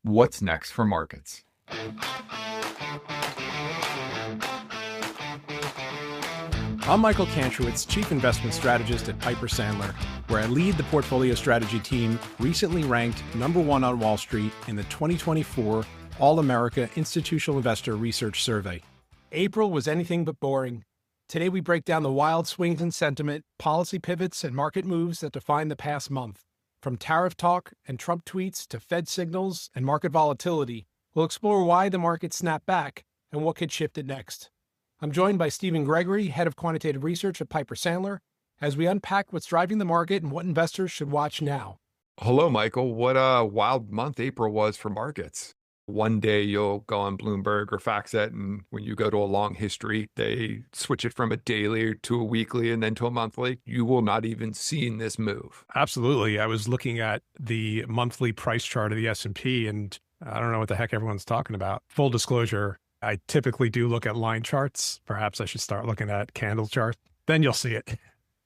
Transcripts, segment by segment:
What's next for markets? I'm Michael Kantrowitz, Chief Investment Strategist at Piper Sandler, where I lead the portfolio strategy team, recently ranked #1 on Wall Street in the 2024 All-America Institutional Investor Research Survey. April was anything but boring. Today we break down the wild swings in sentiment, policy pivots, and market moves that define the past month. From tariff talk and Trump tweets to Fed signals and market volatility, we'll explore why the market snapped back and what could shift it next. I'm joined by Stephen Gregory, Head of Quantitative Research at Piper Sandler, as we unpack what's driving the market and what investors should watch now. Hello, Michael. What a wild month April was for markets. One day you'll go on Bloomberg or FactSet, and when you go to a long history, they switch it from a daily to a weekly and then to a monthly. You will not even see this move. Absolutely. I was looking at the monthly price chart of the S&P, and I don't know what the heck everyone's talking about. Full disclosure, I typically do look at line charts. Perhaps I should start looking at candle charts. Then you'll see it.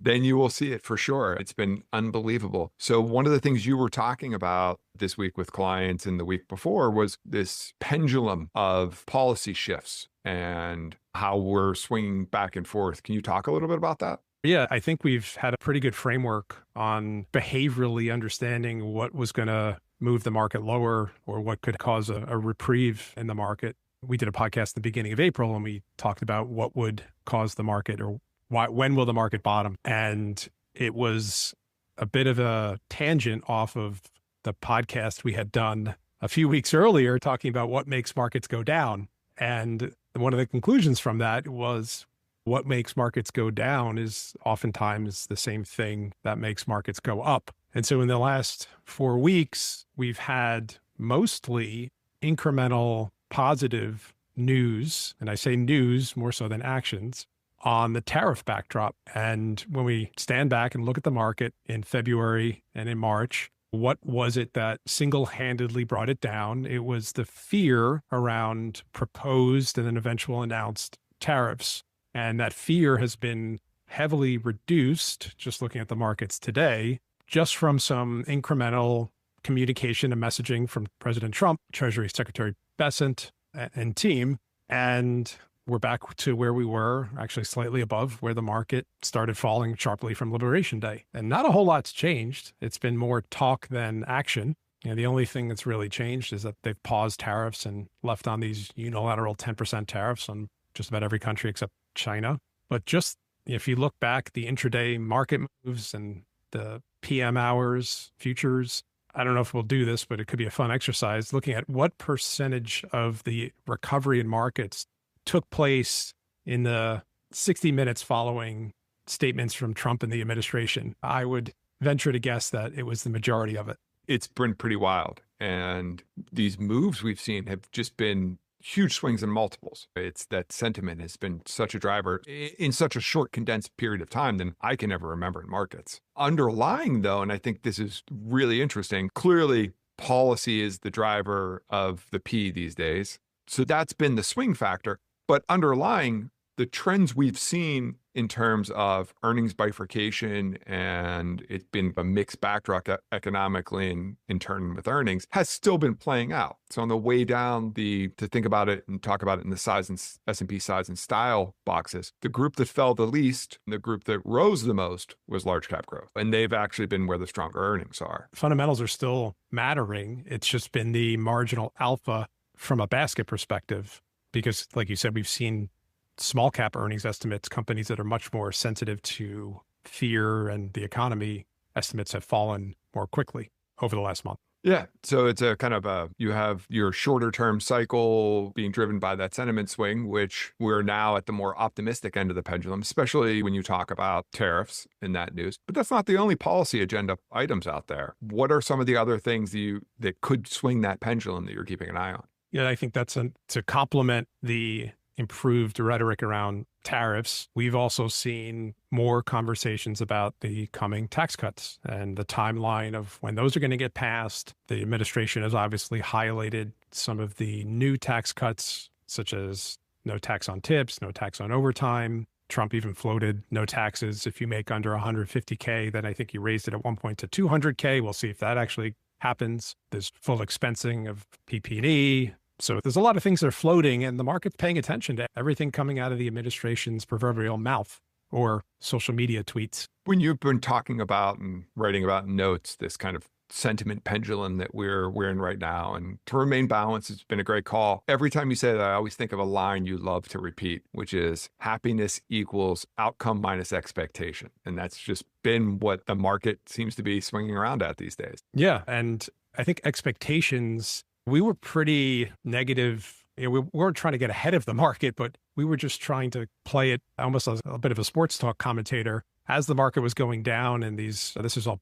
Then you will see it for sure. It's been unbelievable. So one of the things you were talking about this week with clients and the week before was this pendulum of policy shifts and how we're swinging back and forth. Can you talk a little bit about that? Yeah, I think we've had a pretty good framework on behaviorally understanding what was going to move the market lower or what could cause a reprieve in the market. We did a podcast at the beginning of April and we talked about what would cause the market or when will the market bottom. And it was a bit of a tangent off of the podcast we had done a few weeks earlier talking about what makes markets go down. And one of the conclusions from that was what makes markets go down is oftentimes the same thing that makes markets go up. And so in the last 4 weeks, we've had mostly incremental positive news, and I say news more so than actions, on the tariff backdrop. And when we stand back and look at the market in February and in March, what was it that single-handedly brought it down? It was the fear around proposed and then eventual announced tariffs. And that fear has been heavily reduced, just looking at the markets today, just from some incremental communication and messaging from President Trump, Treasury Secretary Bessent, and team. And we're back to where we were, actually slightly above where the market started falling sharply from Liberation Day. And not a whole lot's changed. It's been more talk than action. The only thing that's really changed is that they've paused tariffs and left on these unilateral 10% tariffs on just about every country except China. But just if you look back, the intraday market moves and the PM hours, futures, I don't know if we'll do this, but it could be a fun exercise looking at what percentage of the recovery in markets took place in the 60 minutes following statements from Trump and the administration. I would venture to guess that it was the majority of it. It's been pretty wild. And these moves we've seen have just been huge swings and multiples. It's that sentiment has been such a driver in such a short, condensed period of time than I can ever remember in markets. Underlying, though, and I think this is really interesting, clearly policy is the driver of the P these days. So that's been the swing factor. But underlying, the trends we've seen in terms of earnings bifurcation, and it's been a mixed backdrop economically and in turn with earnings, has still been playing out. So on the way down, to think about it and talk about it in the size and S&P size and style boxes, the group that fell the least, the group that rose the most was large cap growth. And they've actually been where the stronger earnings are. Fundamentals are still mattering. It's just been the marginal alpha from a basket perspective, because like you said, we've seen small cap earnings estimates, companies that are much more sensitive to fear and the economy, estimates have fallen more quickly over the last month. Yeah. So it's a kind of you have your shorter term cycle being driven by that sentiment swing, which we're now at the more optimistic end of the pendulum, especially when you talk about tariffs in that news. But that's not the only policy agenda items out there. What are some of the other things that could swing that pendulum that you're keeping an eye on? Yeah, I think that's to complement the improved rhetoric around tariffs. We've also seen more conversations about the coming tax cuts and the timeline of when those are going to get passed. The administration has obviously highlighted some of the new tax cuts, such as no tax on tips, no tax on overtime. Trump even floated no taxes if you make under 150K. Then I think he raised it at one point to 200K. We'll see if that actually happens. There's full expensing of PP&E. So there's a lot of things that are floating, and the market's paying attention to everything coming out of the administration's proverbial mouth or social media tweets. When you've been talking about and writing about in notes, this kind of sentiment pendulum that we're in right now, and to remain balanced, it's been a great call. Every time you say that, I always think of a line you love to repeat, which is happiness equals outcome minus expectation. And that's just been what the market seems to be swinging around at these days. Yeah. And I think expectations, we were pretty negative. We weren't trying to get ahead of the market, but we were just trying to play it almost as a bit of a sports talk commentator. As the market was going down, and this is all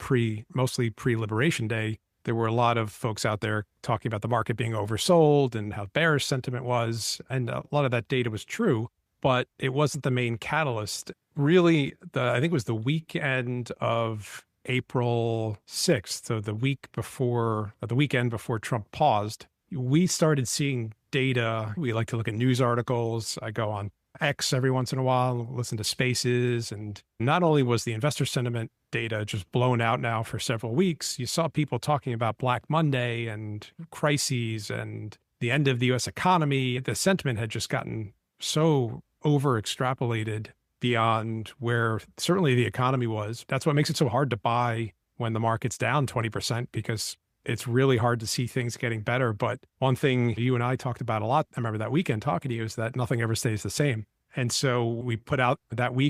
mostly pre-Liberation Day, there were a lot of folks out there talking about the market being oversold and how bearish sentiment was. And a lot of that data was true, but it wasn't the main catalyst. Really, I think it was the weekend of April 6th, so the weekend before Trump paused, we started seeing data. We like to look at news articles. I go on X every once in a while, listen to Spaces. And not only was the investor sentiment data just blown out now for several weeks, you saw people talking about Black Monday and crises and the end of the U.S. economy. The sentiment had just gotten so over extrapolated beyond where certainly the economy was. That's what makes it so hard to buy when the market's down 20%, because it's really hard to see things getting better. But one thing you and I talked about a lot, I remember that weekend talking to you, is that nothing ever stays the same. And so we put out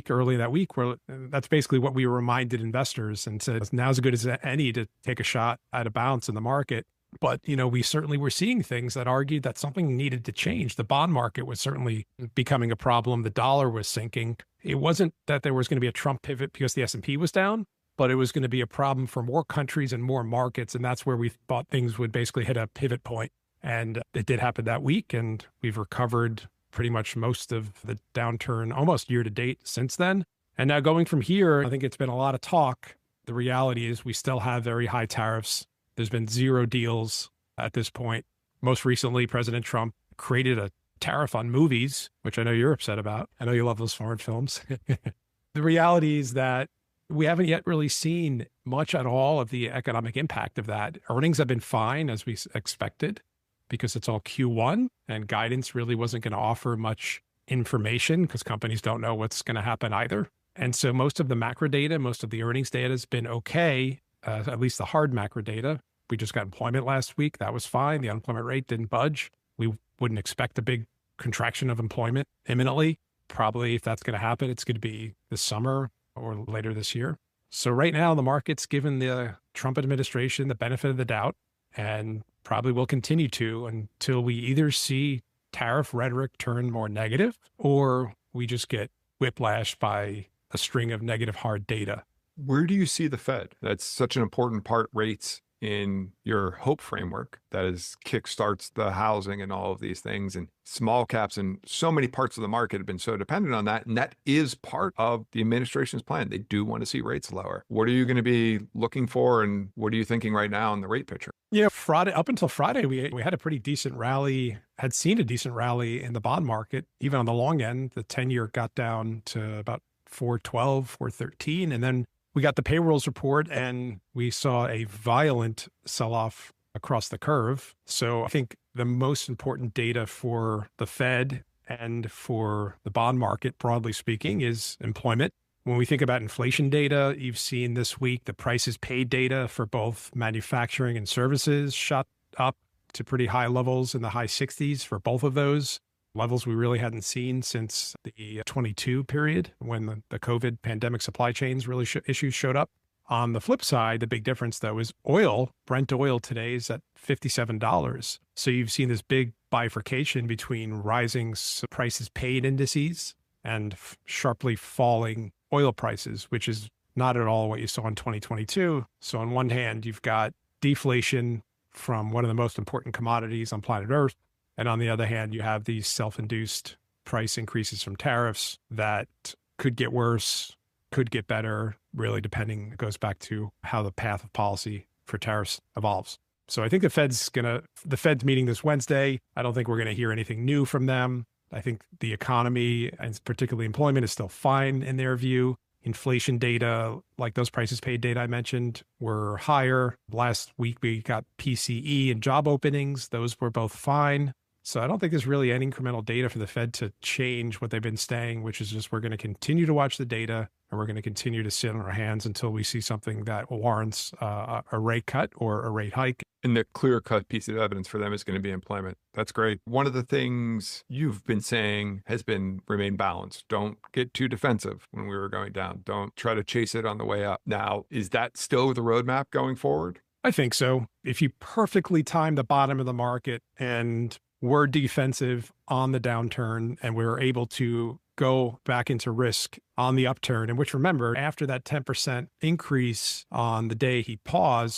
early that week, where that's basically what we reminded investors and said, now's as good as any to take a shot at a bounce in the market. But, we certainly were seeing things that argued that something needed to change. The bond market was certainly becoming a problem. The dollar was sinking. It wasn't that there was going to be a Trump pivot because the S&P was down, but it was going to be a problem for more countries and more markets. And that's where we thought things would basically hit a pivot point. And it did happen that week. And we've recovered pretty much most of the downturn almost year to date since then. And now going from here, I think it's been a lot of talk. The reality is we still have very high tariffs. There's been zero deals at this point. Most recently, President Trump created a tariff on movies, which I know you're upset about. I know you love those foreign films. The reality is that we haven't yet really seen much at all of the economic impact of that. Earnings have been fine, as we expected, because it's all Q1, and guidance really wasn't going to offer much information because companies don't know what's going to happen either. And so most of the macro data, most of the earnings data has been okay, at least the hard macro data. We just got employment last week. That was fine. The unemployment rate didn't budge. We wouldn't expect a big contraction of employment imminently. Probably if that's going to happen, it's going to be this summer or later this year. So right now, the market's given the Trump administration the benefit of the doubt, and probably will continue to until we either see tariff rhetoric turn more negative, or we just get whiplashed by a string of negative hard data. Where do you see the Fed? That's such an important part, rates, in your hope framework that is kickstarts the housing and all of these things, and small caps and so many parts of the market have been so dependent on that. And that is part of the administration's plan. They do want to see rates lower. What are you going to be looking for? And what are you thinking right now in the rate picture? Yeah, up until Friday, we had a pretty decent rally, had seen a decent rally in the bond market. Even on the long end, the 10-year got down to about 412, 413. And then we got the payrolls report and we saw a violent sell-off across the curve. So I think the most important data for the Fed and for the bond market, broadly speaking, is employment. When we think about inflation data, you've seen this week the prices paid data for both manufacturing and services shot up to pretty high levels in the high 60s for both of those. Levels we really hadn't seen since the 22 period when the COVID pandemic supply chains really issues showed up. On the flip side, the big difference, though, is oil. Brent oil today is at $57. So you've seen this big bifurcation between rising prices paid indices and sharply falling oil prices, which is not at all what you saw in 2022. So on one hand, you've got deflation from one of the most important commodities on planet Earth. And on the other hand, you have these self-induced price increases from tariffs that could get worse, could get better, really depending. It goes back to how the path of policy for tariffs evolves. So I think the Fed's meeting this Wednesday. I don't think we're going to hear anything new from them. I think the economy, and particularly employment, is still fine in their view. Inflation data, like those prices paid data I mentioned, were higher. Last week, we got PCE and job openings. Those were both fine. So I don't think there's really any incremental data for the Fed to change what they've been saying, which is just we're going to continue to watch the data and we're going to continue to sit on our hands until we see something that warrants a rate cut or a rate hike. And the clear-cut piece of evidence for them is going to be employment. That's great. One of the things you've been saying has been remain balanced. Don't get too defensive when we were going down. Don't try to chase it on the way up. Now, is that still the roadmap going forward? I think so. If you perfectly time the bottom of the market and we're defensive on the downturn and we're able to go back into risk on the upturn, and which, remember, after that 10% increase on the day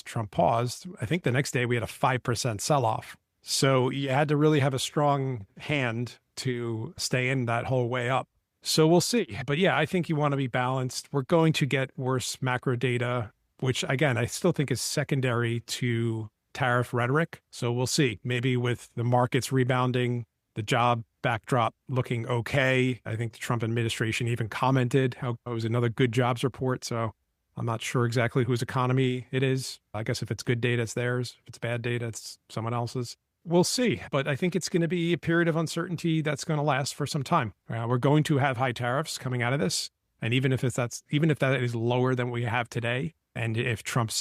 Trump paused, I think the next day we had a 5% sell-off. So you had to really have a strong hand to stay in that whole way up. So we'll see. But yeah, I think you want to be balanced. We're going to get worse macro data, which again, I still think is secondary to tariff rhetoric. So we'll see. Maybe with the markets rebounding, the job backdrop looking okay. I think the Trump administration even commented how it was another good jobs report. So I'm not sure exactly whose economy it is. I guess if it's good data, it's theirs. If it's bad data, it's someone else's. We'll see. But I think it's going to be a period of uncertainty that's going to last for some time. We're going to have high tariffs coming out of this. And even if that is lower than we have today, and if Trump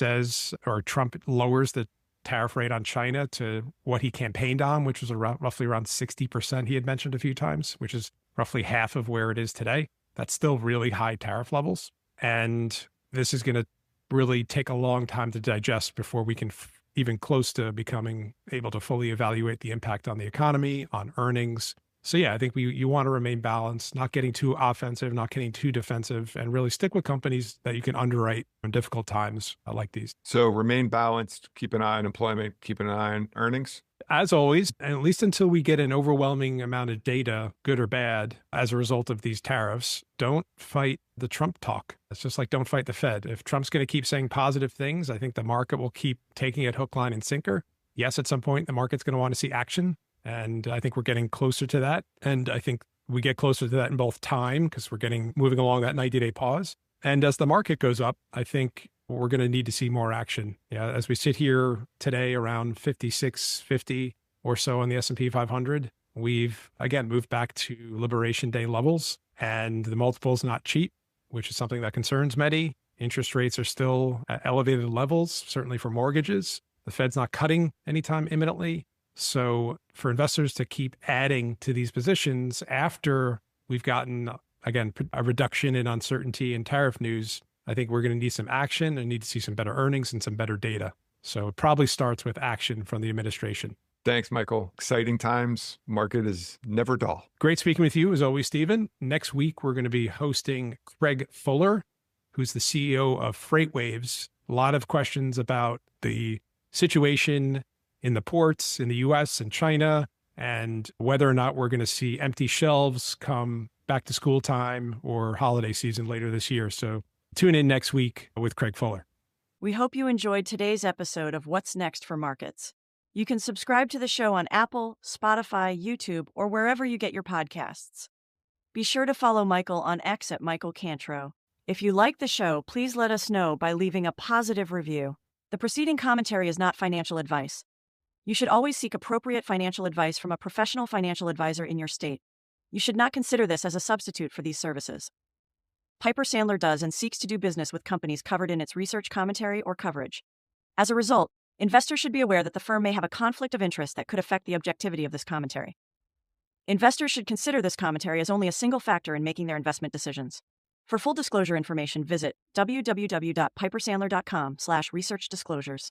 lowers the tariff rate on China to what he campaigned on, which was roughly around 60% he had mentioned a few times, which is roughly half of where it is today. That's still really high tariff levels. And this is going to really take a long time to digest before we can even close to becoming able to fully evaluate the impact on the economy, on earnings. So yeah, I think you want to remain balanced, not getting too offensive, not getting too defensive, and really stick with companies that you can underwrite in difficult times like these. So remain balanced, keep an eye on employment, keep an eye on earnings. As always, and at least until we get an overwhelming amount of data, good or bad, as a result of these tariffs, don't fight the Trump talk. It's just like don't fight the Fed. If Trump's going to keep saying positive things, I think the market will keep taking it hook, line, and sinker. Yes, at some point, the market's going to want to see action. And I think we're getting closer to that. And I think we get closer to that in both time because we're moving along that 90-day pause. And as the market goes up, I think we're going to need to see more action. Yeah, as we sit here today around 5650 or so on the S&P 500, we've again moved back to Liberation Day levels, and the multiple's not cheap, which is something that concerns many. Interest rates are still at elevated levels, certainly for mortgages. The Fed's not cutting anytime imminently. So for investors to keep adding to these positions after we've gotten, again, a reduction in uncertainty and tariff news, I think we're going to need some action and need to see some better earnings and some better data. So it probably starts with action from the administration. Thanks, Michael. Exciting times. Market is never dull. Great speaking with you as always, Stephen. Next week, we're going to be hosting Craig Fuller, who's the CEO of FreightWaves. A lot of questions about the situation in the ports in the US and China, and whether or not we're going to see empty shelves come back to school time or holiday season later this year. So tune in next week with Craig Fuller. We hope you enjoyed today's episode of What's Next for Markets. You can subscribe to the show on Apple, Spotify, YouTube, or wherever you get your podcasts. Be sure to follow Michael on X at Michael Cantro. If you like the show, please let us know by leaving a positive review. The preceding commentary is not financial advice. You should always seek appropriate financial advice from a professional financial advisor in your state. You should not consider this as a substitute for these services. Piper Sandler does and seeks to do business with companies covered in its research commentary or coverage. As a result, investors should be aware that the firm may have a conflict of interest that could affect the objectivity of this commentary. Investors should consider this commentary as only a single factor in making their investment decisions. For full disclosure information, visit www.pipersandler.com/researchdisclosures.